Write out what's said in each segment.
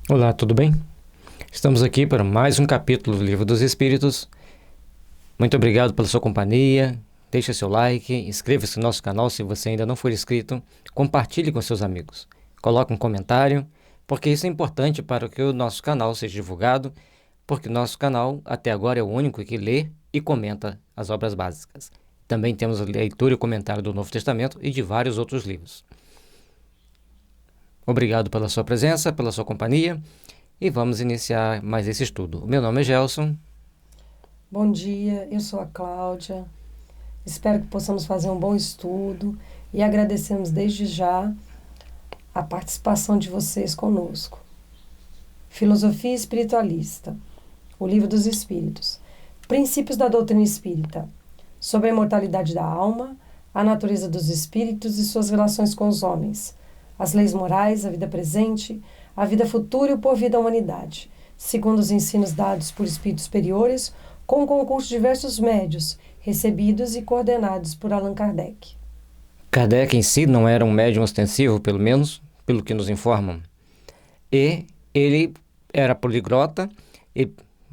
Olá, tudo bem? Estamos aqui para mais um capítulo do Livro dos Espíritos. Muito obrigado pela sua companhia. Deixe seu like, inscreva-se no nosso canal se você ainda não for inscrito. Compartilhe com seus amigos. Coloque um comentário, porque isso é importante para que o nosso canal seja divulgado, porque nosso canal até agora é o único que lê e comenta as obras básicas. Também temos a leitura e comentário do Novo Testamento e de vários outros livros. Obrigado pela sua presença, pela sua companhia. E vamos iniciar mais esse estudo. O meu nome é Gelson. Bom dia, eu sou a Cláudia. Espero que possamos fazer um bom estudo e agradecemos desde já a participação de vocês conosco. Filosofia Espiritualista, o Livro dos Espíritos, Princípios da Doutrina Espírita, sobre a imortalidade da alma, a natureza dos espíritos e suas relações com os homens, as leis morais, a vida presente, a vida futura e o porvir da humanidade, segundo os ensinos dados por espíritos superiores, com o concurso de diversos médios, recebidos e coordenados por Allan Kardec. Kardec em si não era um médium ostensivo, pelo menos, pelo que nos informam. E ele era poliglota e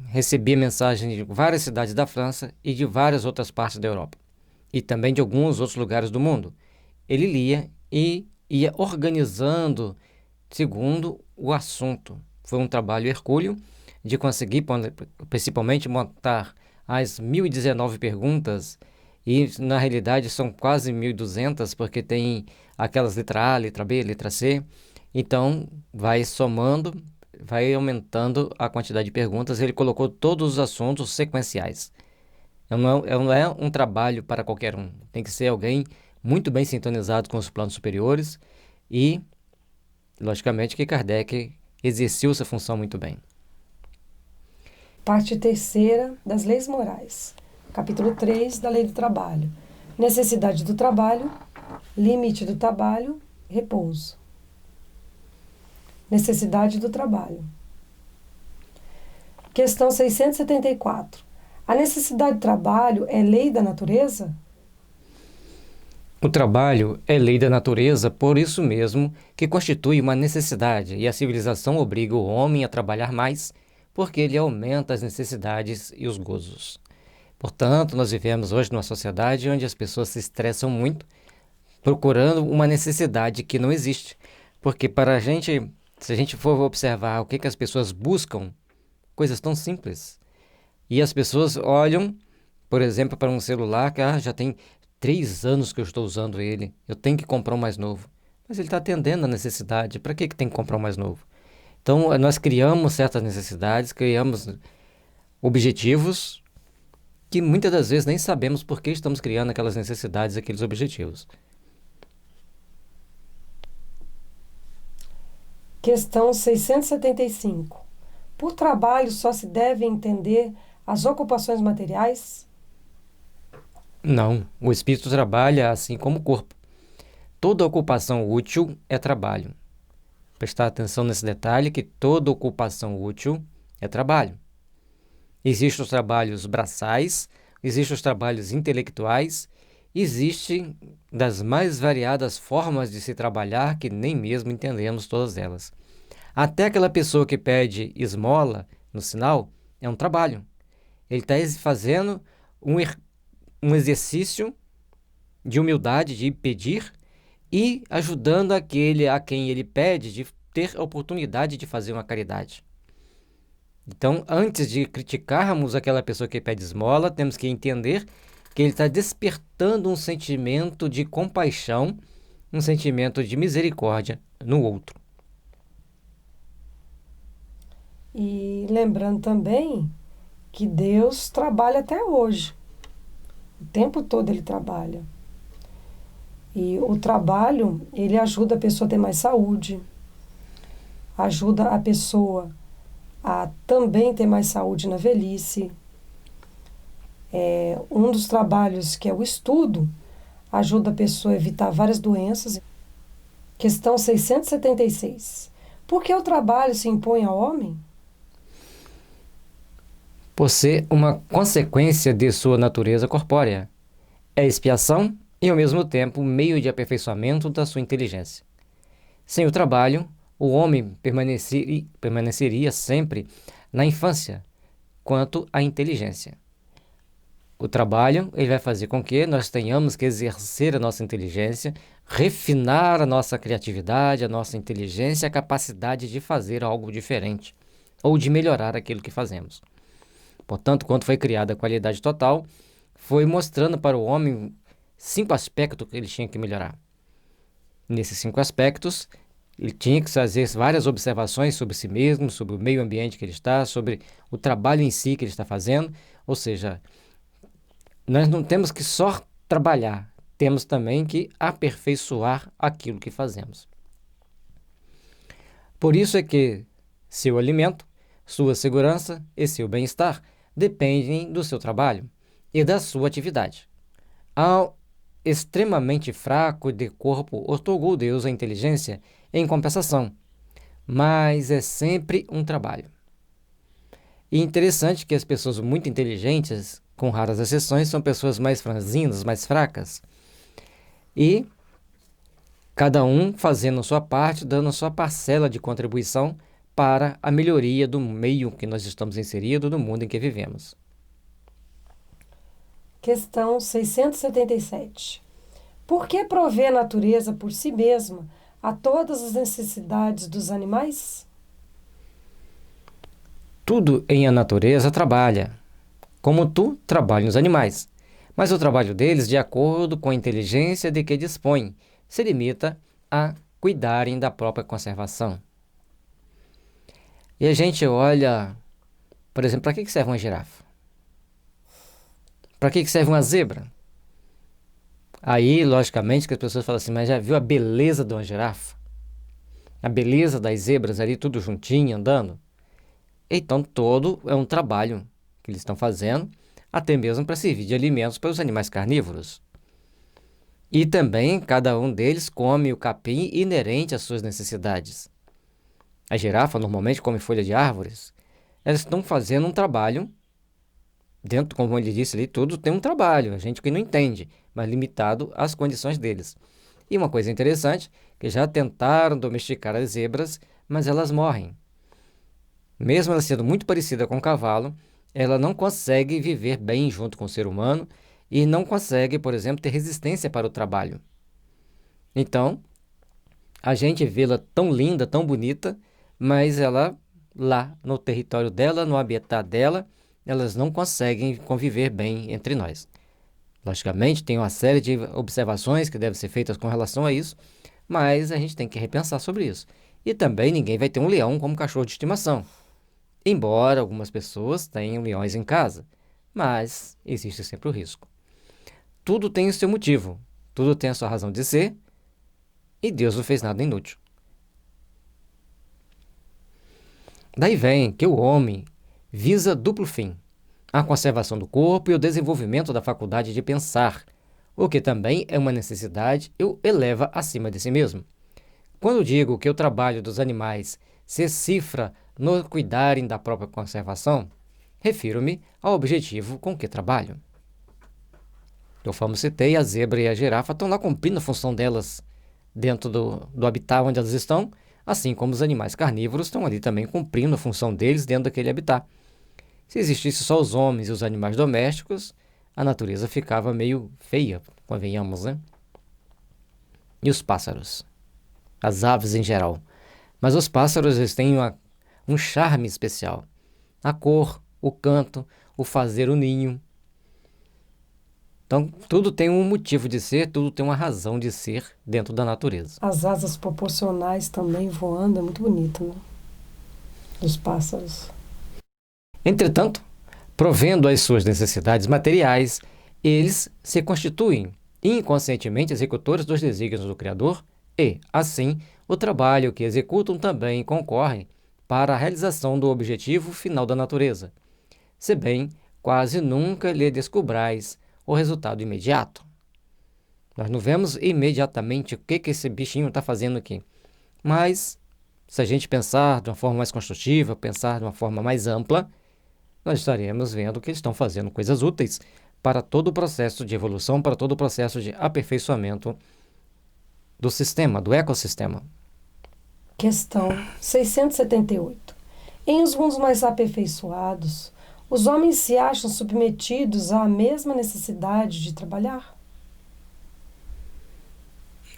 recebia mensagens de várias cidades da França e de várias outras partes da Europa. E também de alguns outros lugares do mundo. Ele lia e ia organizando segundo o assunto. Foi um trabalho hercúleo de conseguir, principalmente, montar as 1019 perguntas, e na realidade são quase 1200, porque tem aquelas letra A, letra B, letra C. Então, vai somando, vai aumentando a quantidade de perguntas. Ele colocou todos os assuntos sequenciais. Não é um trabalho para qualquer um. Tem que ser alguém muito bem sintonizado com os planos superiores e, logicamente, que Kardec exerceu essa função muito bem. Parte terceira das leis morais. Capítulo 3 da Lei do Trabalho. Necessidade do trabalho, limite do trabalho, repouso. Necessidade do trabalho. Questão 674. A necessidade do trabalho é lei da natureza? O trabalho é lei da natureza, por isso mesmo que constitui uma necessidade, e a civilização obriga o homem a trabalhar mais, porque ele aumenta as necessidades e os gozos. Portanto, nós vivemos hoje numa sociedade onde as pessoas se estressam muito, procurando uma necessidade que não existe. Porque para a gente, se a gente for observar o que as pessoas buscam, coisas tão simples. E as pessoas olham, por exemplo, para um celular que já tem 3 anos que eu estou usando ele, eu tenho que comprar um mais novo. Mas ele está atendendo a necessidade, para que tem que comprar um mais novo? Então, nós criamos certas necessidades, criamos objetivos que muitas das vezes nem sabemos por que estamos criando aquelas necessidades, aqueles objetivos. Questão 675. Por trabalho só se deve entender as ocupações materiais? Não, o espírito trabalha assim como o corpo. Toda ocupação útil é trabalho. Prestar atenção nesse detalhe que toda ocupação útil é trabalho. Existem os trabalhos braçais, existem os trabalhos intelectuais, existem das mais variadas formas de se trabalhar que nem mesmo entendemos todas elas. Até aquela pessoa que pede esmola no sinal é um trabalho. Ele está fazendo um exercício de humildade, de pedir e ajudando aquele a quem ele pede de ter a oportunidade de fazer uma caridade. Então, antes de criticarmos aquela pessoa que pede esmola, temos que entender que ele está despertando um sentimento de compaixão, um sentimento de misericórdia no outro. E lembrando também que Deus trabalha até hoje. O tempo todo ele trabalha. E o trabalho, ele ajuda a pessoa a ter mais saúde, ajuda a pessoa a também ter mais saúde na velhice. Um dos trabalhos, que é o estudo, ajuda a pessoa a evitar várias doenças. Questão 676. Por que o trabalho se impõe ao homem? Por ser uma consequência de sua natureza corpórea. É expiação e, ao mesmo tempo, meio de aperfeiçoamento da sua inteligência. Sem o trabalho, o homem permaneceria sempre na infância quanto à inteligência. O trabalho ele vai fazer com que nós tenhamos que exercer a nossa inteligência, refinar a nossa criatividade, a nossa inteligência, a capacidade de fazer algo diferente ou de melhorar aquilo que fazemos. Portanto, quando foi criada a qualidade total, foi mostrando para o homem 5 aspectos que ele tinha que melhorar. Nesses 5 aspectos, ele tinha que fazer várias observações sobre si mesmo, sobre o meio ambiente que ele está, sobre o trabalho em si que ele está fazendo. Ou seja, nós não temos que só trabalhar, temos também que aperfeiçoar aquilo que fazemos. Por isso é que seu alimento, sua segurança e seu bem-estar dependem do seu trabalho e da sua atividade. Ao extremamente fraco de corpo, otorgou Deus a inteligência em compensação, mas é sempre um trabalho. E interessante que as pessoas muito inteligentes, com raras exceções, são pessoas mais franzinas, mais fracas, e cada um fazendo sua parte, dando sua parcela de contribuição para a melhoria do meio que nós estamos inseridos, do mundo em que vivemos. Questão 677. Por que provê a natureza por si mesma a todas as necessidades dos animais? Tudo em a natureza trabalha, como tu trabalhas os animais, mas o trabalho deles, de acordo com a inteligência de que dispõem, se limita a cuidarem da própria conservação. E a gente olha, por exemplo, para que serve uma girafa? Para que serve uma zebra? Aí, logicamente, que as pessoas falam assim, mas já viu a beleza de uma girafa? A beleza das zebras ali, tudo juntinho, andando? Então, todo é um trabalho que eles estão fazendo, até mesmo para servir de alimentos para os animais carnívoros. E também, cada um deles come o capim inerente às suas necessidades. A girafa normalmente come folha de árvores. Elas estão fazendo um trabalho, dentro, como ele disse ali, tudo tem um trabalho, a gente que não entende, mas limitado às condições deles. E uma coisa interessante, que já tentaram domesticar as zebras, mas elas morrem. Mesmo ela sendo muito parecida com o cavalo, ela não consegue viver bem junto com o ser humano e não consegue, por exemplo, ter resistência para o trabalho. Então, a gente vê-la tão linda, tão bonita, mas ela, lá no território dela, no habitat dela, elas não conseguem conviver bem entre nós. Logicamente, tem uma série de observações que devem ser feitas com relação a isso, mas a gente tem que repensar sobre isso. E também ninguém vai ter um leão como cachorro de estimação. Embora algumas pessoas tenham leões em casa, mas existe sempre o risco. Tudo tem o seu motivo, tudo tem a sua razão de ser, e Deus não fez nada inútil. Daí vem que o homem visa duplo fim, a conservação do corpo e o desenvolvimento da faculdade de pensar, o que também é uma necessidade e o eleva acima de si mesmo. Quando digo que o trabalho dos animais se cifra no cuidarem da própria conservação, refiro-me ao objetivo com que trabalham. Conforme citei, a zebra e a girafa estão lá cumprindo a função delas dentro do habitat onde elas estão, assim como os animais carnívoros estão ali também cumprindo a função deles dentro daquele habitat. Se existisse só os homens e os animais domésticos, a natureza ficava meio feia, convenhamos, né? E os pássaros? As aves em geral. Mas os pássaros eles têm um charme especial. A cor, o canto, o fazer o ninho. Então, tudo tem um motivo de ser, tudo tem uma razão de ser dentro da natureza. As asas proporcionais também voando, é muito bonito, né? Dos pássaros. Entretanto, provendo as suas necessidades materiais, eles se constituem inconscientemente executores dos desígnios do Criador e, assim, o trabalho que executam também concorre para a realização do objetivo final da natureza, se bem quase nunca lhe descobrais o resultado imediato. Nós não vemos imediatamente o que esse bichinho está fazendo aqui, mas se a gente pensar de uma forma mais construtiva, pensar de uma forma mais ampla, nós estaremos vendo que eles estão fazendo coisas úteis para todo o processo de evolução, para todo o processo de aperfeiçoamento do sistema, do ecossistema. Questão 678. Em os mundos mais aperfeiçoados, os homens se acham submetidos à mesma necessidade de trabalhar?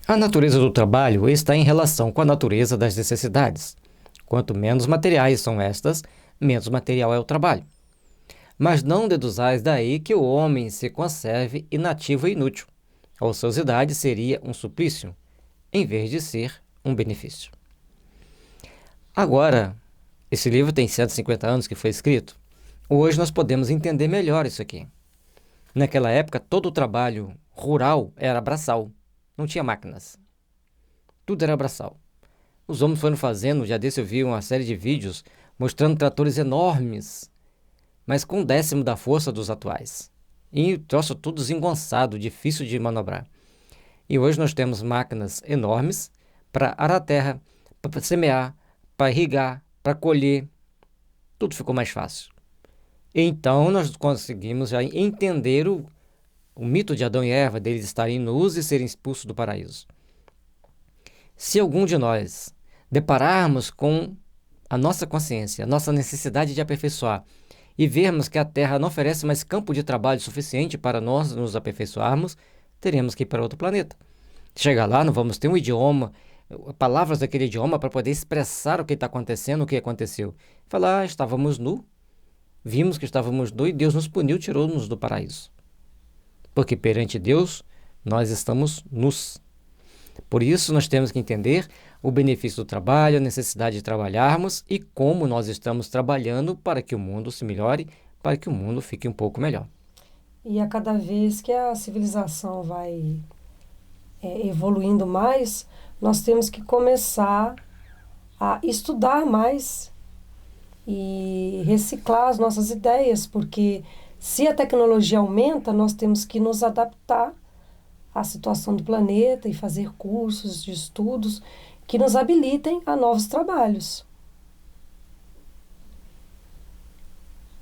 A natureza do trabalho está em relação com a natureza das necessidades. Quanto menos materiais são estas, menos material é o trabalho. Mas não deduzais daí que o homem se conserve inativo e inútil. A ociosidade seria um suplício, em vez de ser um benefício. Agora, esse livro tem 150 anos que foi escrito. Hoje nós podemos entender melhor isso aqui. Naquela época, todo o trabalho rural era braçal. Não tinha máquinas. Tudo era braçal. Os homens foram fazendo, já desse eu vi uma série de vídeos mostrando tratores enormes, mas com 1/10 da força dos atuais. E o troço tudo desengonçado, difícil de manobrar. E hoje nós temos máquinas enormes para arar a terra, para semear, para irrigar, para colher. Tudo ficou mais fácil. Então nós conseguimos já entender o mito de Adão e Eva, deles estarem nus e serem expulsos do paraíso. Se algum de nós depararmos com a nossa consciência, a nossa necessidade de aperfeiçoar, e vermos que a Terra não oferece mais campo de trabalho suficiente para nós nos aperfeiçoarmos, teremos que ir para outro planeta. Chegar lá, não vamos ter um idioma, palavras daquele idioma para poder expressar o que está acontecendo, o que aconteceu. Falar, estávamos nus, vimos que estávamos nus e Deus nos puniu, tirou-nos do paraíso. Porque perante Deus, nós estamos nus. Por isso, nós temos que entender o benefício do trabalho, a necessidade de trabalharmos e como nós estamos trabalhando para que o mundo se melhore, para que o mundo fique um pouco melhor. E a cada vez que a civilização vai evoluindo mais, nós temos que começar a estudar mais e reciclar as nossas ideias, porque se a tecnologia aumenta, nós temos que nos adaptar à situação do planeta e fazer cursos de estudos que nos habilitem a novos trabalhos.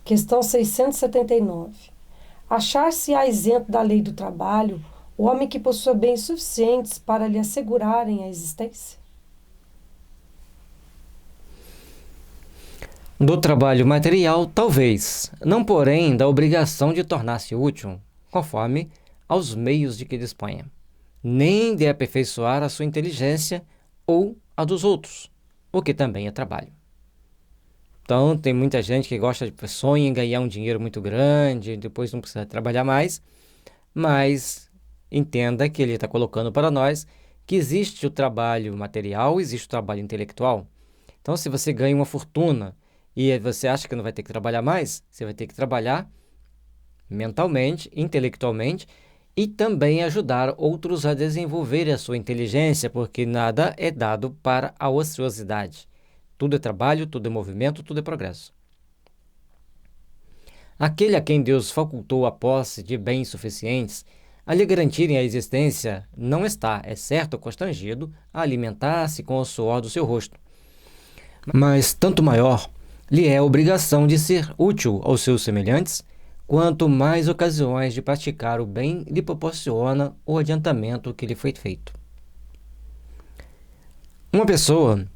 Questão 679. Achar-se-á isento da lei do trabalho o homem que possua bens suficientes para lhe assegurarem a existência? Do trabalho material, talvez, não porém da obrigação de tornar-se útil, conforme aos meios de que disponha, nem de aperfeiçoar a sua inteligência ou a dos outros, o que também é trabalho. Então, tem muita gente que sonha em ganhar um dinheiro muito grande, depois não precisa trabalhar mais, mas entenda que ele está colocando para nós que existe o trabalho material, existe o trabalho intelectual. Então, se você ganha uma fortuna e você acha que não vai ter que trabalhar mais, você vai ter que trabalhar mentalmente, intelectualmente, e também ajudar outros a desenvolver a sua inteligência, porque nada é dado para a ociosidade. Tudo é trabalho, tudo é movimento, tudo é progresso. Aquele a quem Deus facultou a posse de bens suficientes a lhe garantirem a existência não está, é certo, constrangido a alimentar-se com o suor do seu rosto. Mas tanto maior lhe é a obrigação de ser útil aos seus semelhantes, quanto mais ocasiões de praticar o bem lhe proporciona o adiantamento que lhe foi feito. Uma pessoa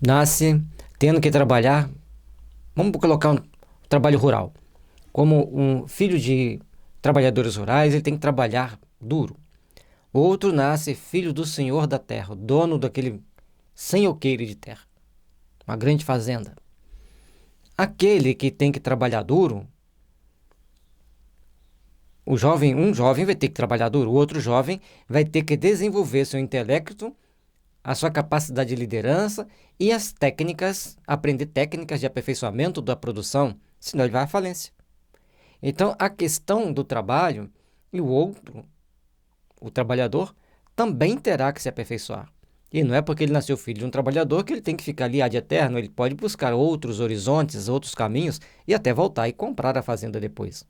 nasce tendo que trabalhar, vamos colocar um trabalho rural, como um filho de trabalhadores rurais, ele tem que trabalhar duro. Outro nasce filho do senhor da terra, dono daquele senhoqueiro de terra, uma grande fazenda. Aquele que tem que trabalhar duro, um jovem vai ter que trabalhar duro, o outro jovem vai ter que desenvolver seu intelecto, a sua capacidade de liderança e as técnicas, aprender técnicas de aperfeiçoamento da produção, senão ele vai à falência. Então, a questão do trabalho e o outro, o trabalhador, também terá que se aperfeiçoar. E não é porque ele nasceu filho de um trabalhador que ele tem que ficar ali ad eterno, ele pode buscar outros horizontes, outros caminhos e até voltar e comprar a fazenda depois.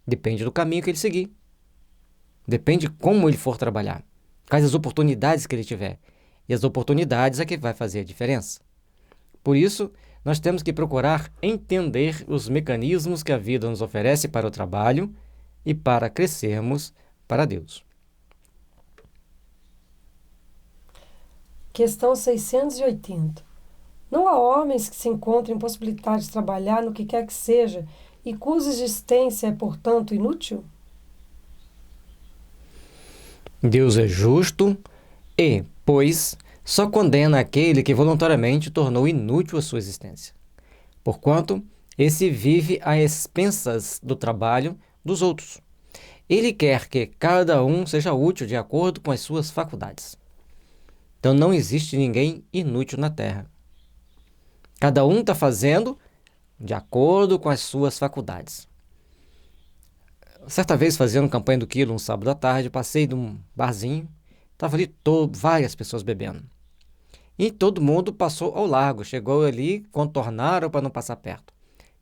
Depende do caminho que ele seguir. Depende como ele for trabalhar. Quais as oportunidades que ele tiver. E as oportunidades é que vai fazer a diferença. Por isso, nós temos que procurar entender os mecanismos que a vida nos oferece para o trabalho e para crescermos para Deus. Questão 680. Não há homens que se encontrem impossibilitados de trabalhar no que quer que seja e cuja existência é, portanto, inútil? Deus é justo e, pois, só condena aquele que voluntariamente tornou inútil a sua existência, porquanto esse vive a expensas do trabalho dos outros. Ele quer que cada um seja útil de acordo com as suas faculdades. Então não existe ninguém inútil na Terra. Cada um está fazendo de acordo com as suas faculdades. Certa vez, fazendo campanha do quilo, um sábado à tarde, passei de um barzinho, estava ali várias pessoas bebendo. E todo mundo passou ao largo, chegou ali, contornaram para não passar perto.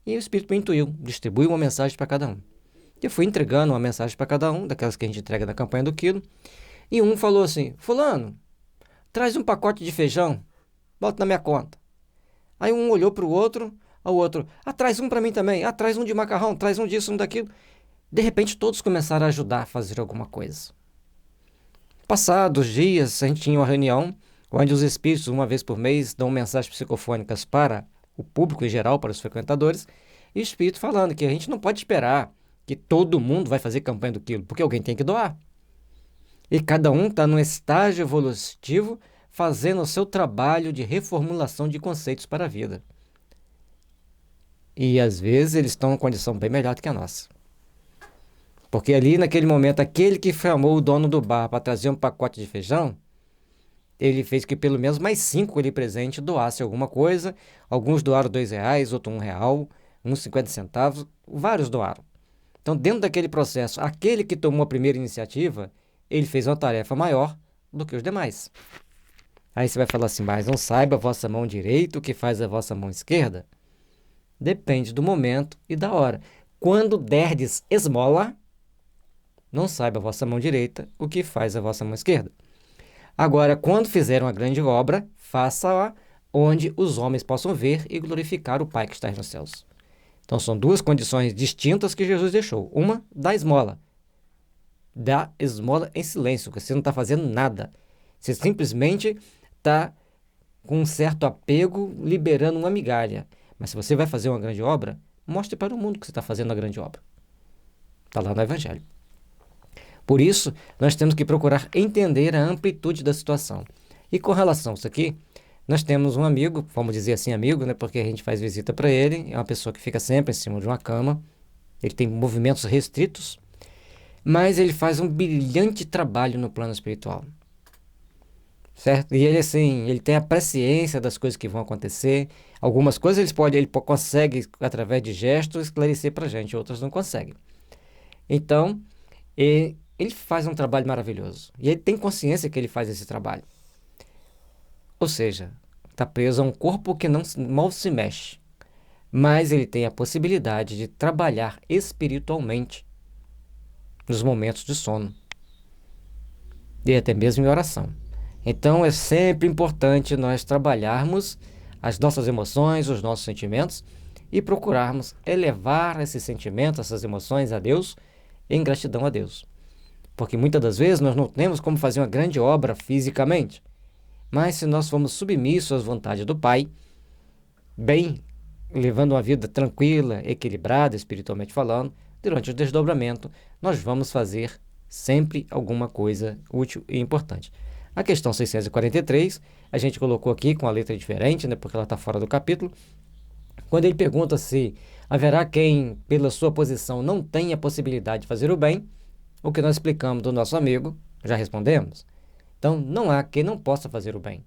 E o Espírito me intuiu, distribuiu uma mensagem para cada um. Eu fui entregando uma mensagem para cada um, daquelas que a gente entrega na campanha do quilo, e um falou assim: fulano, traz um pacote de feijão, bota na minha conta. Aí um olhou para o outro, ao outro: traz um para mim também, traz um de macarrão, traz um disso, um daquilo. De repente todos começaram a ajudar a fazer alguma coisa. Passados dias, a gente tinha uma reunião onde os espíritos, uma vez por mês, dão mensagens psicofônicas para o público em geral, para os frequentadores, e o espírito falando que a gente não pode esperar que todo mundo vai fazer campanha do quilo, porque alguém tem que doar. E cada um está num estágio evolutivo, fazendo o seu trabalho de reformulação de conceitos para a vida. E às vezes eles estão em uma condição bem melhor do que a nossa. Porque ali naquele momento, aquele que chamou o dono do bar para trazer um pacote de feijão, ele fez que pelo menos mais 5 ali presente doasse alguma coisa. Alguns doaram R$2, outros R$1, uns 50 centavos, vários doaram. Então, dentro daquele processo, aquele que tomou a primeira iniciativa, ele fez uma tarefa maior do que os demais. Aí você vai falar assim: mas não saiba a vossa mão direita o que faz a vossa mão esquerda? Depende do momento e da hora. Quando derdes esmola, não saiba a vossa mão direita o que faz a vossa mão esquerda. Agora, quando fizer uma grande obra, faça-a onde os homens possam ver e glorificar o Pai que está nos céus. Então, são duas condições distintas que Jesus deixou. Uma, da esmola. Dá esmola em silêncio, porque você não está fazendo nada. Você simplesmente está com um certo apego, liberando uma migalha. Mas se você vai fazer uma grande obra, mostre para o mundo que você está fazendo a grande obra. Está lá no Evangelho. Por isso, nós temos que procurar entender a amplitude da situação. E com relação a isso aqui, nós temos um amigo, vamos dizer assim amigo, né, porque a gente faz visita para ele, é uma pessoa que fica sempre em cima de uma cama, ele tem movimentos restritos, mas ele faz um brilhante trabalho no plano espiritual. Certo? E ele, assim, ele tem a presciência das coisas que vão acontecer. Algumas coisas ele consegue, através de gestos, esclarecer para a gente, outras não consegue. Então, ele faz um trabalho maravilhoso. E ele tem consciência que ele faz esse trabalho. Ou seja, está preso a um corpo que mal se mexe. Mas ele tem a possibilidade de trabalhar espiritualmente nos momentos de sono. E até mesmo em oração. Então é sempre importante nós trabalharmos as nossas emoções, os nossos sentimentos e procurarmos elevar esses sentimentos, essas emoções a Deus, em gratidão a Deus. Porque muitas das vezes nós não temos como fazer uma grande obra fisicamente, mas se nós formos submissos às vontades do Pai, bem, levando uma vida tranquila, equilibrada, espiritualmente falando, durante o desdobramento, nós vamos fazer sempre alguma coisa útil e importante. A questão 643, a gente colocou aqui com a letra diferente, né, porque ela está fora do capítulo, quando ele pergunta se haverá quem, pela sua posição, não tenha possibilidade de fazer o bem, o que nós explicamos do nosso amigo, já respondemos. Então, não há quem não possa fazer o bem.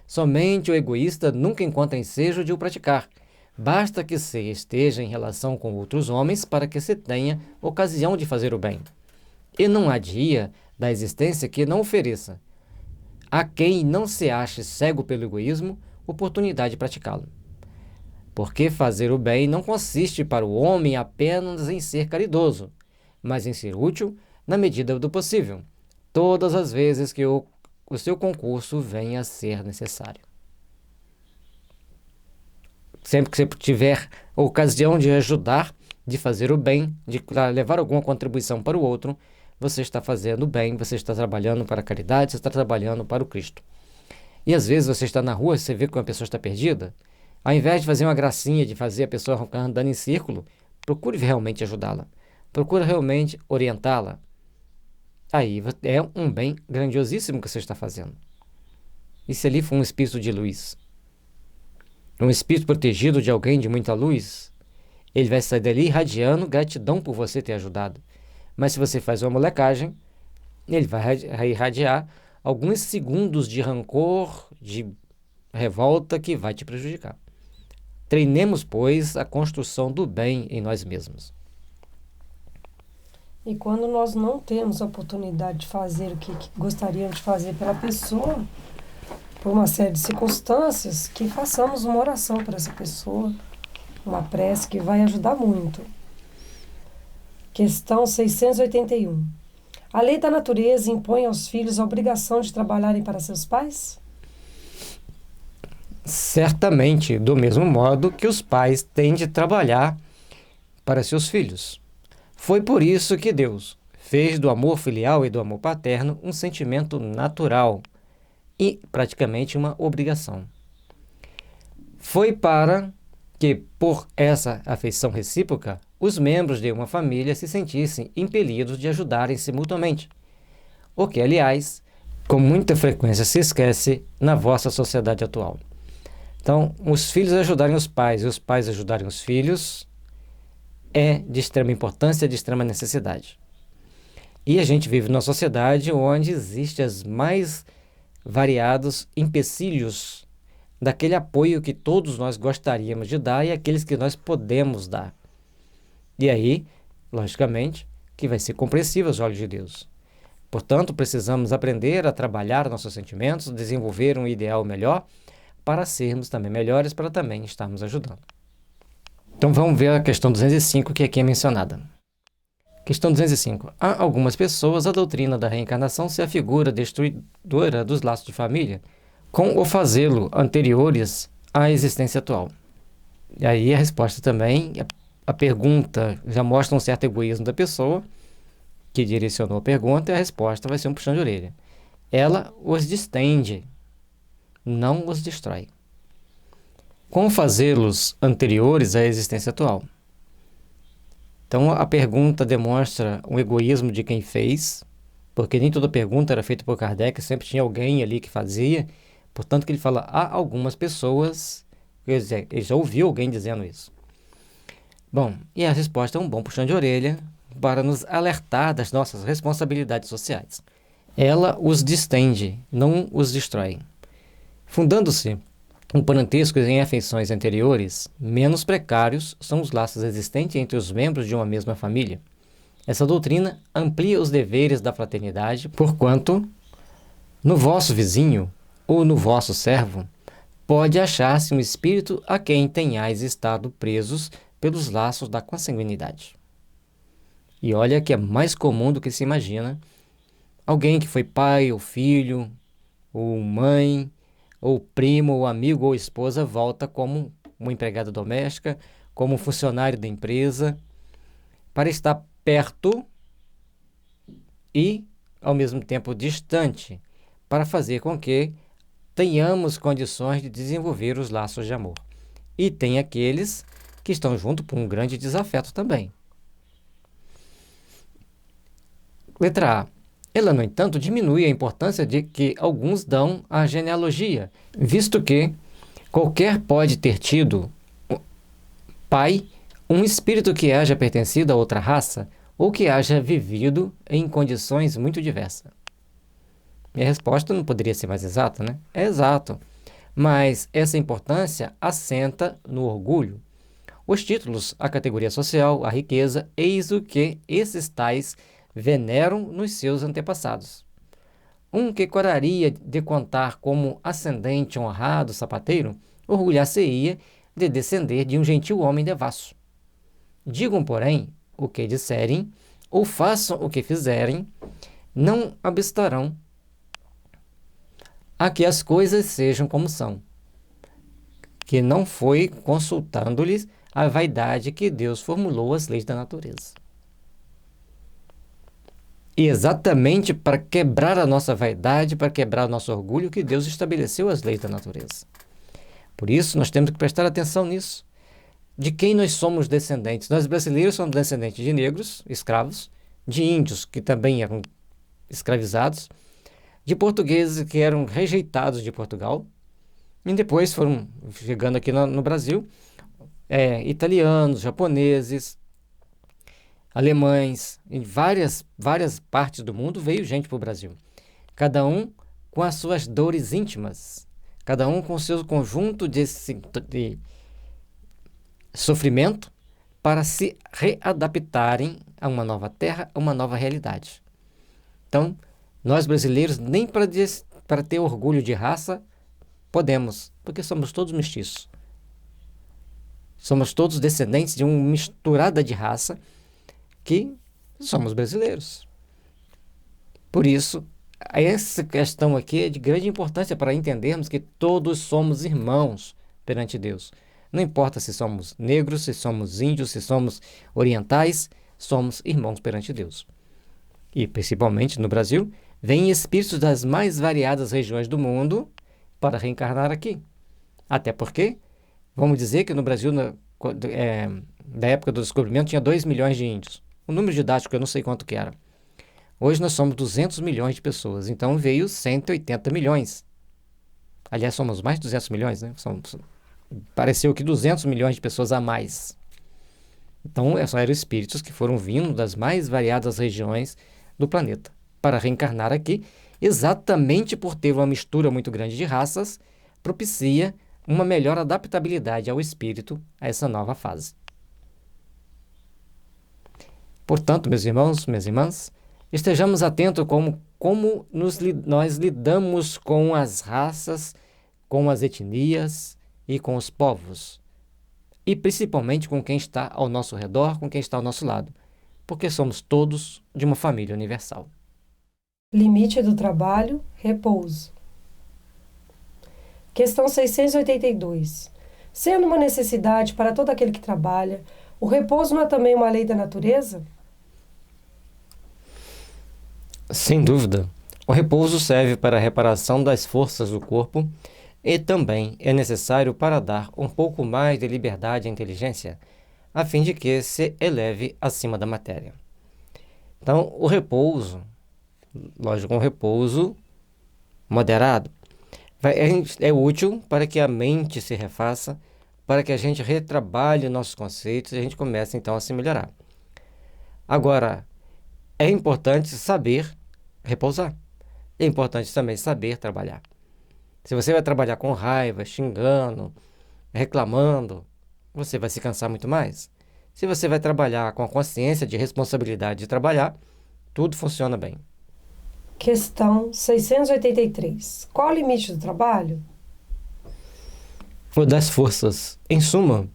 Somente o egoísta nunca encontra ensejo de o praticar. Basta que se esteja em relação com outros homens para que se tenha ocasião de fazer o bem. E não há dia da existência que não ofereça a quem não se ache cego pelo egoísmo oportunidade de praticá-lo. Porque fazer o bem não consiste para o homem apenas em ser caridoso, mas em ser útil na medida do possível, todas as vezes que o seu concurso venha a ser necessário. Sempre que você tiver ocasião de ajudar, de fazer o bem, de levar alguma contribuição para o outro, você está fazendo o bem, você está trabalhando para a caridade, você está trabalhando para o Cristo. E às vezes você está na rua, você vê que uma pessoa está perdida, ao invés de fazer uma gracinha, de fazer a pessoa ficar andando em círculo, procure realmente ajudá-la. Procure realmente orientá-la. Aí é um bem grandiosíssimo que você está fazendo. E se ali for um espírito de luz, um espírito protegido de alguém de muita luz, ele vai sair dali irradiando gratidão por você ter ajudado. Mas se você faz uma molecagem, ele vai irradiar alguns segundos de rancor, de revolta que vai te prejudicar. Treinemos, pois, a construção do bem em nós mesmos. E quando nós não temos a oportunidade de fazer o que gostaríamos de fazer pela pessoa, por uma série de circunstâncias, que façamos uma oração para essa pessoa, uma prece que vai ajudar muito. Questão 681. A lei da natureza impõe aos filhos a obrigação de trabalharem para seus pais? Certamente, do mesmo modo que os pais têm de trabalhar para seus filhos. Foi por isso que Deus fez do amor filial e do amor paterno um sentimento natural e praticamente uma obrigação. Foi para que, por essa afeição recíproca, os membros de uma família se sentissem impelidos de ajudarem-se mutuamente, o que, aliás, com muita frequência se esquece na vossa sociedade atual. Então, os filhos ajudarem os pais e os pais ajudarem os filhos é de extrema importância, de extrema necessidade. E a gente vive numa sociedade onde existem os mais variados empecilhos daquele apoio que todos nós gostaríamos de dar e aqueles que nós podemos dar. E aí, logicamente, que vai ser compreensível aos olhos de Deus. Portanto, precisamos aprender a trabalhar nossos sentimentos, desenvolver um ideal melhor para sermos também melhores, para também estarmos ajudando. Então vamos ver a questão 205 que aqui é mencionada. Questão 205. Há algumas pessoas, a doutrina da reencarnação se afigura destruidora dos laços de família, com o fazê-lo anteriores à existência atual. E aí a resposta também, a pergunta já mostra um certo egoísmo da pessoa que direcionou a pergunta e a resposta vai ser um puxão de orelha. Ela os distende, não os destrói. Com fazê-los anteriores à existência atual. Então, a pergunta demonstra um egoísmo de quem fez, porque nem toda pergunta era feita por Kardec, sempre tinha alguém ali que fazia, portanto que ele fala, há algumas pessoas, quer dizer, ele já ouviu alguém dizendo isso. Bom, e a resposta é um bom puxão de orelha para nos alertar das nossas responsabilidades sociais. Ela os distende, não os destrói. Fundando-se um parentesco em afeições anteriores, menos precários são os laços existentes entre os membros de uma mesma família. Essa doutrina amplia os deveres da fraternidade, porquanto, no vosso vizinho ou no vosso servo, pode achar-se um espírito a quem tenhais estado presos pelos laços da consanguinidade. E olha que é mais comum do que se imagina. Alguém que foi pai ou filho, ou mãe, ou primo, ou amigo, ou esposa, volta como uma empregada doméstica, como um funcionário da empresa, para estar perto e, ao mesmo tempo, distante, para fazer com que tenhamos condições de desenvolver os laços de amor. E tem aqueles que estão junto por um grande desafeto também. Letra A. Ela, no entanto, diminui a importância de que alguns dão à genealogia, visto que qualquer pode ter tido pai, um espírito que haja pertencido a outra raça ou que haja vivido em condições muito diversas. Minha resposta não poderia ser mais exata, né? É exato, mas essa importância assenta no orgulho. Os títulos, a categoria social, a riqueza, eis o que esses tais veneram nos seus antepassados. Um que coraria de contar como ascendente honrado sapateiro, orgulhar-se-ia de descender de um gentil homem devasso. Digam, porém, o que disserem, ou façam o que fizerem, não obstarão a que as coisas sejam como são, que não foi consultando-lhes a vaidade que Deus formulou as leis da natureza. E exatamente para quebrar a nossa vaidade, para quebrar o nosso orgulho, que Deus estabeleceu as leis da natureza. Por isso, nós temos que prestar atenção nisso. De quem nós somos descendentes? Nós brasileiros somos descendentes de negros, escravos, de índios, que também eram escravizados, de portugueses que eram rejeitados de Portugal, e depois foram chegando aqui no Brasil, italianos, japoneses, alemães, em várias partes do mundo veio gente para o Brasil. Cada um com as suas dores íntimas, cada um com o seu conjunto de sofrimento para se readaptarem a uma nova terra, a uma nova realidade. Então, nós brasileiros, nem para ter orgulho de raça, podemos, porque somos todos mestiços. Somos todos descendentes de uma misturada de raça que somos brasileiros. Por isso, essa questão aqui é de grande importância para entendermos que todos somos irmãos perante Deus. Não importa se somos negros, se somos índios, se somos orientais, somos irmãos perante Deus. E, principalmente no Brasil, vêm espíritos das mais variadas regiões do mundo para reencarnar aqui. Até porque, vamos dizer que no Brasil, na época do descobrimento, tinha 2 milhões de índios. O número didático eu não sei quanto que era. Hoje nós somos 200 milhões de pessoas, então veio 180 milhões. Aliás, somos mais de 200 milhões, né? Pareceu que 200 milhões de pessoas a mais. Então, só eram espíritos que foram vindo das mais variadas regiões do planeta para reencarnar aqui, exatamente por ter uma mistura muito grande de raças, propicia uma melhor adaptabilidade ao espírito a essa nova fase. Portanto, meus irmãos, minhas irmãs, estejamos atentos como nós lidamos com as raças, com as etnias e com os povos, e principalmente com quem está ao nosso redor, com quem está ao nosso lado, porque somos todos de uma família universal. Limite do trabalho, repouso. Questão 682. Sendo uma necessidade para todo aquele que trabalha, o repouso não é também uma lei da natureza? Sem dúvida. O repouso serve para a reparação das forças do corpo e também é necessário para dar um pouco mais de liberdade à inteligência, a fim de que se eleve acima da matéria. Então, o repouso, lógico, um repouso moderado, é útil para que a mente se refaça, para que a gente retrabalhe nossos conceitos e a gente comece então a se melhorar. Agora, é importante saber repousar. É importante também saber trabalhar. Se você vai trabalhar com raiva, xingando, reclamando, você vai se cansar muito mais. Se você vai trabalhar com a consciência de responsabilidade de trabalhar, tudo funciona bem. Questão 683. Qual o limite do trabalho? O das forças. Em suma,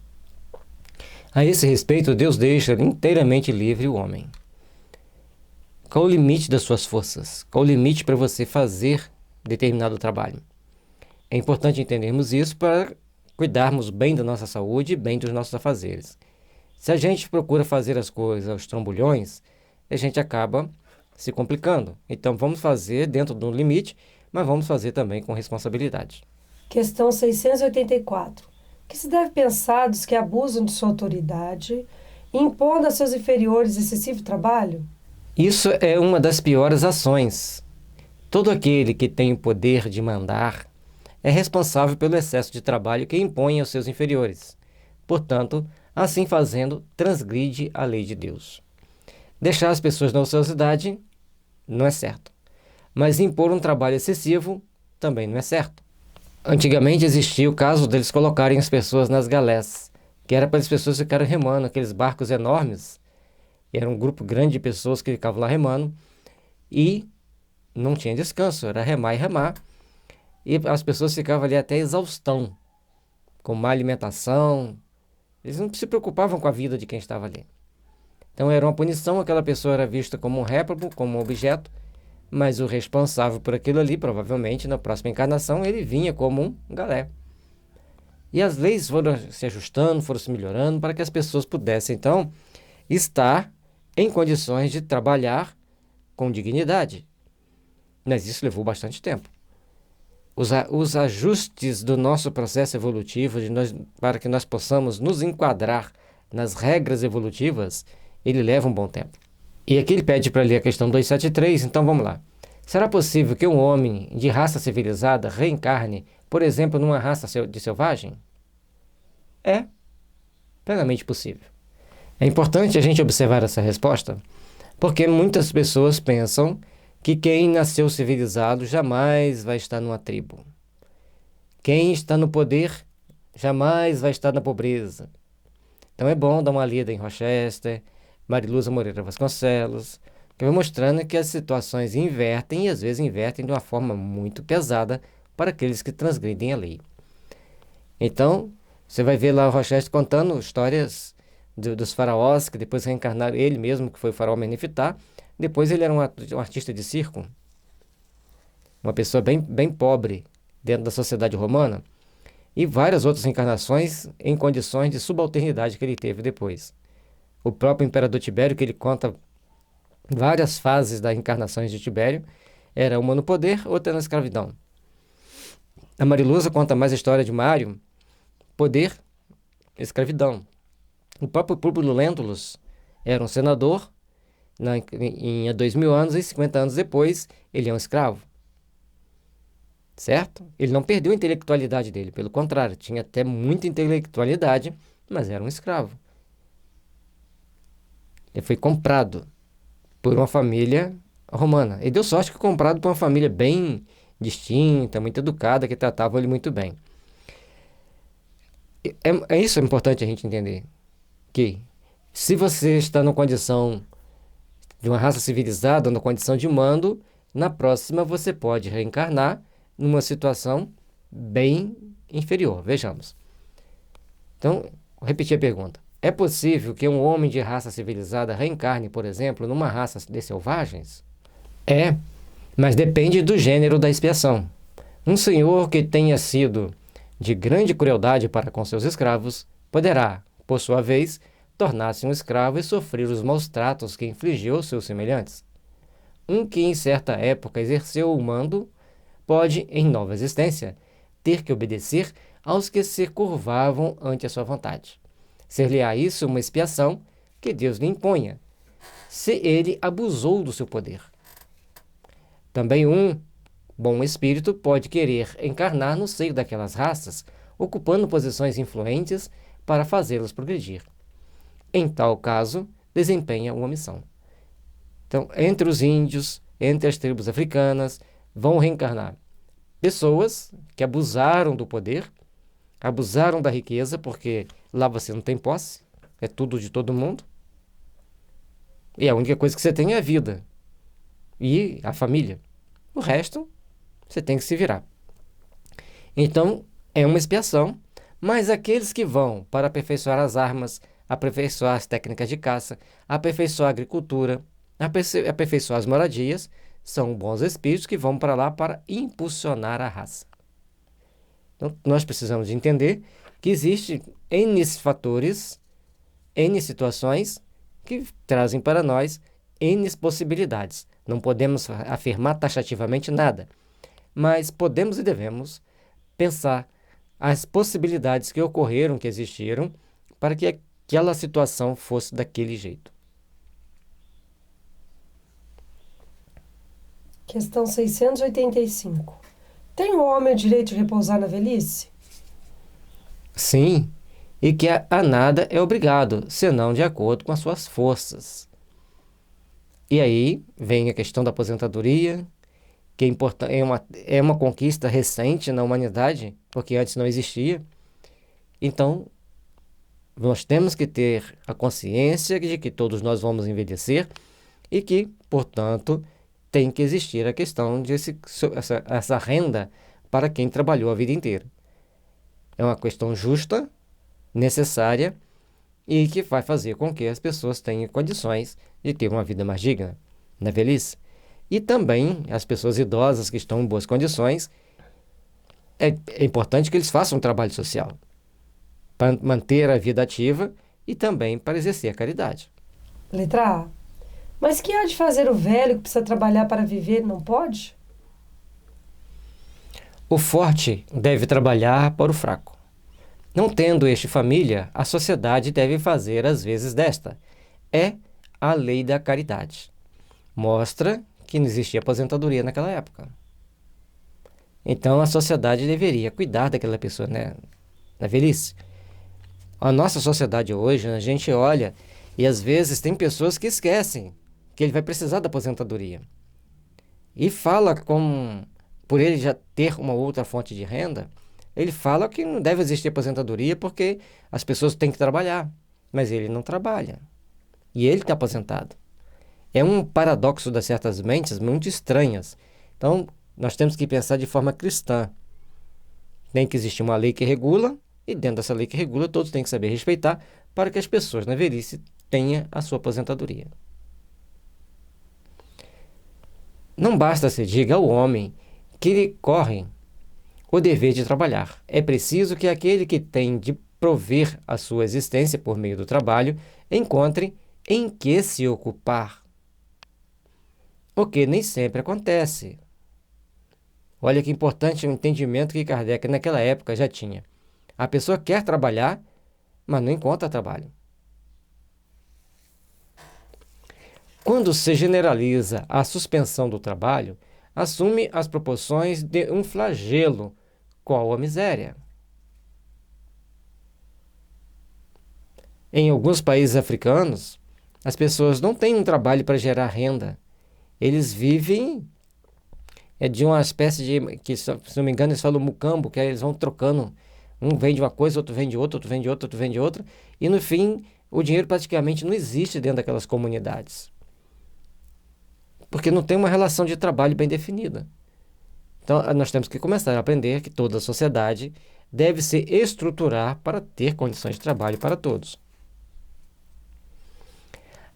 a esse respeito, Deus deixa inteiramente livre o homem. Qual o limite das suas forças? Qual o limite para você fazer determinado trabalho? É importante entendermos isso para cuidarmos bem da nossa saúde e bem dos nossos afazeres. Se a gente procura fazer as coisas aos trambolhões, a gente acaba se complicando. Então, vamos fazer dentro do limite, mas vamos fazer também com responsabilidade. Questão 684. O que se deve pensar dos que abusam de sua autoridade, impondo a seus inferiores excessivo trabalho? Isso é uma das piores ações. Todo aquele que tem o poder de mandar é responsável pelo excesso de trabalho que impõe aos seus inferiores. Portanto, assim fazendo, transgride a lei de Deus. Deixar as pessoas na ociosidade não é certo, mas impor um trabalho excessivo também não é certo. Antigamente existia o caso deles colocarem as pessoas nas galés, que era para as pessoas ficarem remando, aqueles barcos enormes. Era um grupo grande de pessoas que ficavam lá remando e não tinha descanso, era remar e remar. E as pessoas ficavam ali até exaustão, com má alimentação. Eles não se preocupavam com a vida de quem estava ali. Então era uma punição, aquela pessoa era vista como um réprobo, como um objeto, mas o responsável por aquilo ali, provavelmente na próxima encarnação, ele vinha como um galé. E as leis foram se ajustando, foram se melhorando, para que as pessoas pudessem, então, estar em condições de trabalhar com dignidade. Mas isso levou bastante tempo. Os ajustes do nosso processo evolutivo, para que nós possamos nos enquadrar nas regras evolutivas, ele leva um bom tempo. E aqui ele pede para ler a questão 273, então vamos lá. Será possível que um homem de raça civilizada reencarne, por exemplo, numa raça de selvagem? É plenamente possível. É importante a gente observar essa resposta, porque muitas pessoas pensam que quem nasceu civilizado jamais vai estar numa tribo. Quem está no poder jamais vai estar na pobreza. Então é bom dar uma lida em Rochester, Mariluza Moreira Vasconcelos, que vai mostrando que as situações invertem e às vezes invertem de uma forma muito pesada para aqueles que transgridem a lei. Então, você vai ver lá o Rochester contando histórias dos faraós, que depois reencarnaram ele mesmo, que foi o faraó Menefitá. Depois ele era um artista de circo, uma pessoa bem pobre dentro da sociedade romana, e várias outras reencarnações em condições de subalternidade que ele teve depois. O próprio imperador Tibério, que ele conta várias fases das encarnações de Tibério, era uma no poder, outra na escravidão. A Mariluza conta mais a história de Mário, poder, escravidão. O próprio Públio Lentulus era um senador, em 2000 anos e 50 anos depois, ele é um escravo. Certo? Ele não perdeu a intelectualidade dele, pelo contrário, tinha até muita intelectualidade, mas era um escravo. Ele foi comprado por uma família romana. E deu sorte que comprado por uma família bem distinta, muito educada, que tratava ele muito bem. Isso é importante a gente entender, que se você está numa condição de uma raça civilizada, numa condição de mando, na próxima você pode reencarnar numa situação bem inferior. Vejamos. Então, vou repetir a pergunta. É possível que um homem de raça civilizada reencarne, por exemplo, numa raça de selvagens? É, mas depende do gênero da expiação. Um senhor que tenha sido de grande crueldade para com seus escravos poderá, por sua vez, tornar-se um escravo e sofrer os maus tratos que infligiu aos seus semelhantes. Um que em certa época exerceu o mando pode, em nova existência, ter que obedecer aos que se curvavam ante a sua vontade. Ser-lhe-á isso uma expiação que Deus lhe imponha, se ele abusou do seu poder. Também um bom espírito pode querer encarnar no seio daquelas raças, ocupando posições influentes para fazê-las progredir. Em tal caso, desempenha uma missão. Então, entre os índios, entre as tribos africanas, vão reencarnar pessoas que abusaram do poder, abusaram da riqueza, porque lá você não tem posse, é tudo de todo mundo. E a única coisa que você tem é a vida e a família. O resto, você tem que se virar. Então, é uma expiação, mas aqueles que vão para aperfeiçoar as armas, aperfeiçoar as técnicas de caça, aperfeiçoar a agricultura, aperfeiçoar as moradias, são bons espíritos que vão para lá para impulsionar a raça. Então, nós precisamos de entender que existem N fatores, N situações que trazem para nós N possibilidades. Não podemos afirmar taxativamente nada, mas podemos e devemos pensar as possibilidades que ocorreram, que existiram, para que aquela situação fosse daquele jeito. Questão 685. Tem o homem o direito de repousar na velhice? Sim, e que a nada é obrigado, senão de acordo com as suas forças. E aí vem a questão da aposentadoria, que é uma conquista recente na humanidade, porque antes não existia. Então, nós temos que ter a consciência de que todos nós vamos envelhecer e que, portanto, tem que existir a questão de essa renda para quem trabalhou a vida inteira. É uma questão justa, necessária e que vai fazer com que as pessoas tenham condições de ter uma vida mais digna na velhice. E também as pessoas idosas que estão em boas condições, é importante que eles façam um trabalho social para manter a vida ativa e também para exercer a caridade. Letra A. Mas que há de fazer o velho que precisa trabalhar para viver, não pode? O forte deve trabalhar para o fraco. Não tendo este família, a sociedade deve fazer às vezes desta. É a lei da caridade. Mostra que não existia aposentadoria naquela época. Então a sociedade deveria cuidar daquela pessoa, né, na velhice. A nossa sociedade hoje, a gente olha e às vezes tem pessoas que esquecem que ele vai precisar da aposentadoria. E fala por ele já ter uma outra fonte de renda, ele fala que não deve existir aposentadoria porque as pessoas têm que trabalhar. Mas ele não trabalha. E ele está aposentado. É um paradoxo das certas mentes muito estranhas. Então, nós temos que pensar de forma cristã. Tem que existir uma lei que regula, e dentro dessa lei que regula, todos têm que saber respeitar para que as pessoas na velhice tenham a sua aposentadoria. Não basta se diga ao homem que lhe corre o dever de trabalhar. É preciso que aquele que tem de prover a sua existência por meio do trabalho encontre em que se ocupar. O que nem sempre acontece. Olha que importante o entendimento que Kardec naquela época já tinha. A pessoa quer trabalhar, mas não encontra trabalho. Quando se generaliza a suspensão do trabalho, assume as proporções de um flagelo, qual a miséria. Em alguns países africanos, as pessoas não têm um trabalho para gerar renda. Eles vivem de uma espécie de, que se não me engano eles falam mucambo, que eles vão trocando. Um vende uma coisa, outro vende outra, outro vende outra, outro vende outra. E no fim, o dinheiro praticamente não existe dentro daquelas comunidades. Porque não tem uma relação de trabalho bem definida. Então, nós temos que começar a aprender que toda a sociedade deve se estruturar para ter condições de trabalho para todos.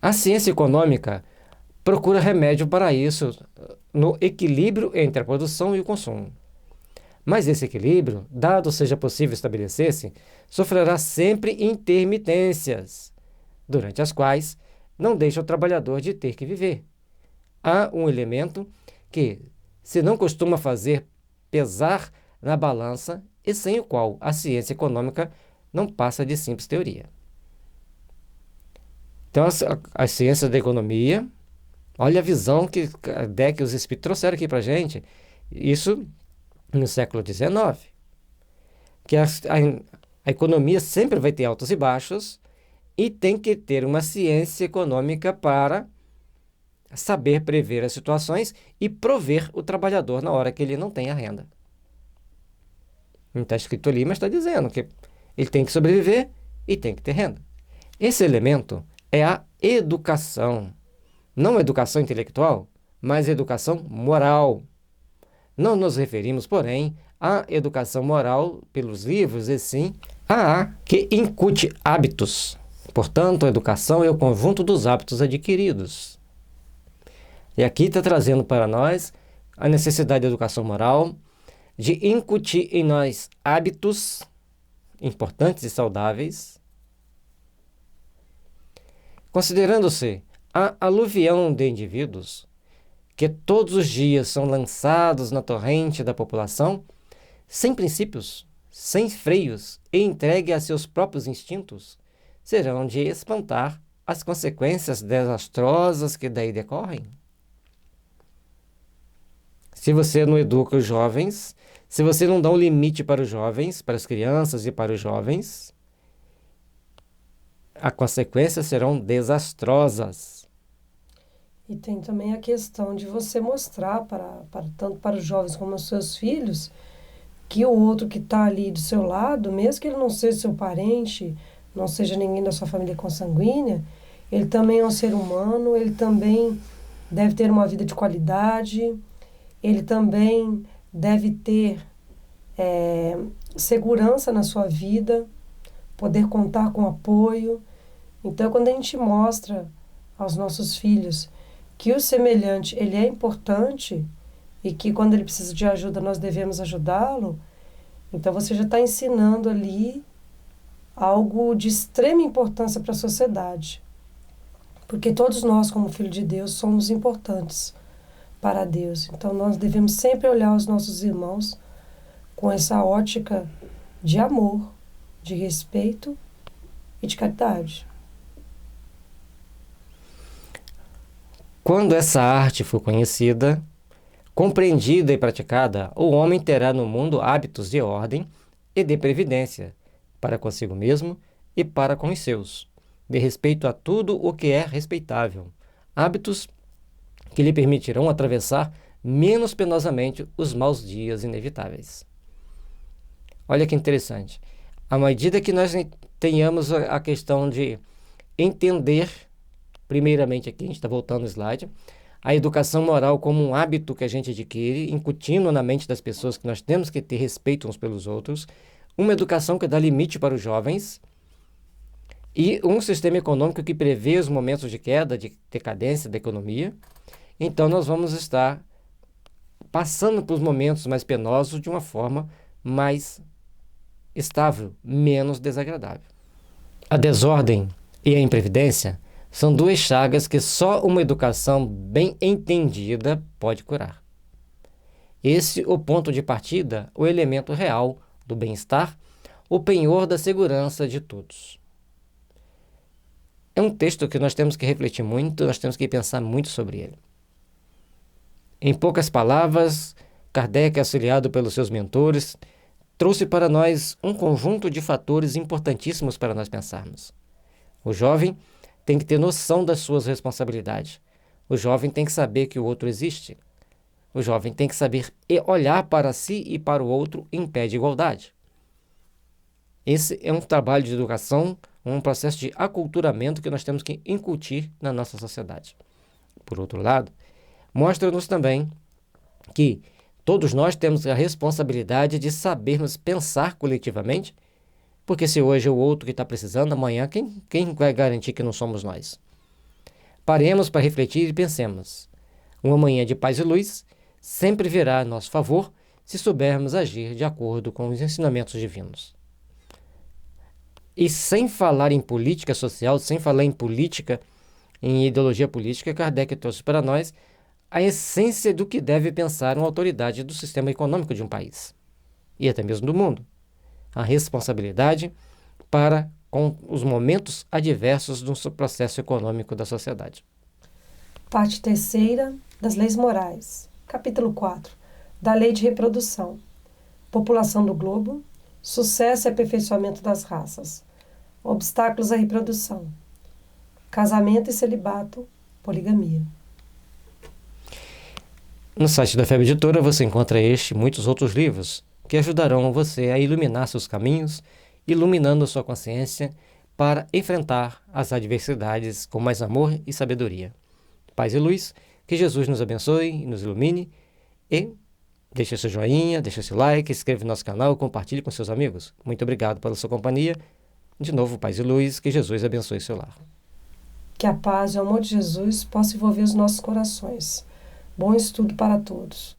A ciência econômica procura remédio para isso no equilíbrio entre a produção e o consumo. Mas esse equilíbrio, dado seja possível estabelecer-se, sofrerá sempre intermitências, durante as quais não deixa o trabalhador de ter que viver. Há um elemento que se não costuma fazer pesar na balança e sem o qual a ciência econômica não passa de simples teoria. Então, as ciências da economia, olha a visão que Kardec e os Espíritos trouxeram aqui para a gente, isso no século XIX, que a economia sempre vai ter altos e baixos e tem que ter uma ciência econômica para saber prever as situações e prover o trabalhador na hora que ele não tem a renda. Não está escrito ali, mas está dizendo que ele tem que sobreviver e tem que ter renda. Esse elemento é a educação. Não educação intelectual, mas educação moral. Não nos referimos, porém, à educação moral pelos livros, e sim à que incute hábitos. Portanto, a educação é o conjunto dos hábitos adquiridos. E aqui está trazendo para nós a necessidade de educação moral, de incutir em nós hábitos importantes e saudáveis, considerando-se a aluvião de indivíduos que todos os dias são lançados na torrente da população, sem princípios, sem freios e entregue a seus próprios instintos, serão de espantar as consequências desastrosas que daí decorrem. Se você não educa os jovens, se você não dá um limite para os jovens, para as crianças e para os jovens, as consequências serão desastrosas. E tem também a questão de você mostrar, tanto para os jovens como os seus filhos, que o outro que está ali do seu lado, mesmo que ele não seja seu parente, não seja ninguém da sua família consanguínea, ele também é um ser humano, ele também deve ter uma vida de qualidade, ele também deve ter segurança na sua vida, poder contar com apoio. Então, quando a gente mostra aos nossos filhos que o semelhante ele é importante e que quando ele precisa de ajuda nós devemos ajudá-lo, então você já está ensinando ali algo de extrema importância para a sociedade. Porque todos nós, como filho de Deus, somos importantes para Deus. Então, nós devemos sempre olhar os nossos irmãos com essa ótica de amor, de respeito e de caridade. Quando essa arte for conhecida, compreendida e praticada, o homem terá no mundo hábitos de ordem e de previdência para consigo mesmo e para com os seus, de respeito a tudo o que é respeitável. Hábitos que lhe permitirão atravessar menos penosamente os maus dias inevitáveis. Olha que interessante. À medida que nós tenhamos a questão de entender, primeiramente aqui, a gente está voltando ao slide, a educação moral como um hábito que a gente adquire, incutindo na mente das pessoas que nós temos que ter respeito uns pelos outros, uma educação que dá limite para os jovens e um sistema econômico que prevê os momentos de queda, de decadência da economia. Então, nós vamos estar passando por momentos mais penosos de uma forma mais estável, menos desagradável. A desordem e a imprevidência são duas chagas que só uma educação bem entendida pode curar. Esse é o ponto de partida, o elemento real do bem-estar, o penhor da segurança de todos. É um texto que nós temos que refletir muito, nós temos que pensar muito sobre ele. Em poucas palavras, Kardec, auxiliado pelos seus mentores, trouxe para nós um conjunto de fatores importantíssimos para nós pensarmos. O jovem tem que ter noção das suas responsabilidades. O jovem tem que saber que o outro existe. O jovem tem que saber olhar para si e para o outro em pé de igualdade. Esse é um trabalho de educação, um processo de aculturamento que nós temos que incutir na nossa sociedade. Por outro lado, mostra-nos também que todos nós temos a responsabilidade de sabermos pensar coletivamente, porque se hoje é o outro que está precisando, amanhã quem vai garantir que não somos nós? Paremos para refletir e pensemos. Uma manhã de paz e luz sempre virá a nosso favor se soubermos agir de acordo com os ensinamentos divinos. E sem falar em política social, sem falar em política, em ideologia política, Kardec trouxe para nós a essência do que deve pensar uma autoridade do sistema econômico de um país, e até mesmo do mundo. A responsabilidade para com os momentos adversos do processo econômico da sociedade. Parte terceira das leis morais. Capítulo 4. Da lei de reprodução. População do globo. Sucesso e aperfeiçoamento das raças. Obstáculos à reprodução. Casamento e celibato. Poligamia. No site da FEB Editora você encontra este e muitos outros livros que ajudarão você a iluminar seus caminhos, iluminando sua consciência para enfrentar as adversidades com mais amor e sabedoria. Paz e luz, que Jesus nos abençoe e nos ilumine e deixe seu joinha, deixe seu like, inscreva no nosso canal, compartilhe com seus amigos. Muito obrigado pela sua companhia. De novo, paz e luz, que Jesus abençoe seu lar. Que a paz e o amor de Jesus possam envolver os nossos corações. Bom estudo para todos.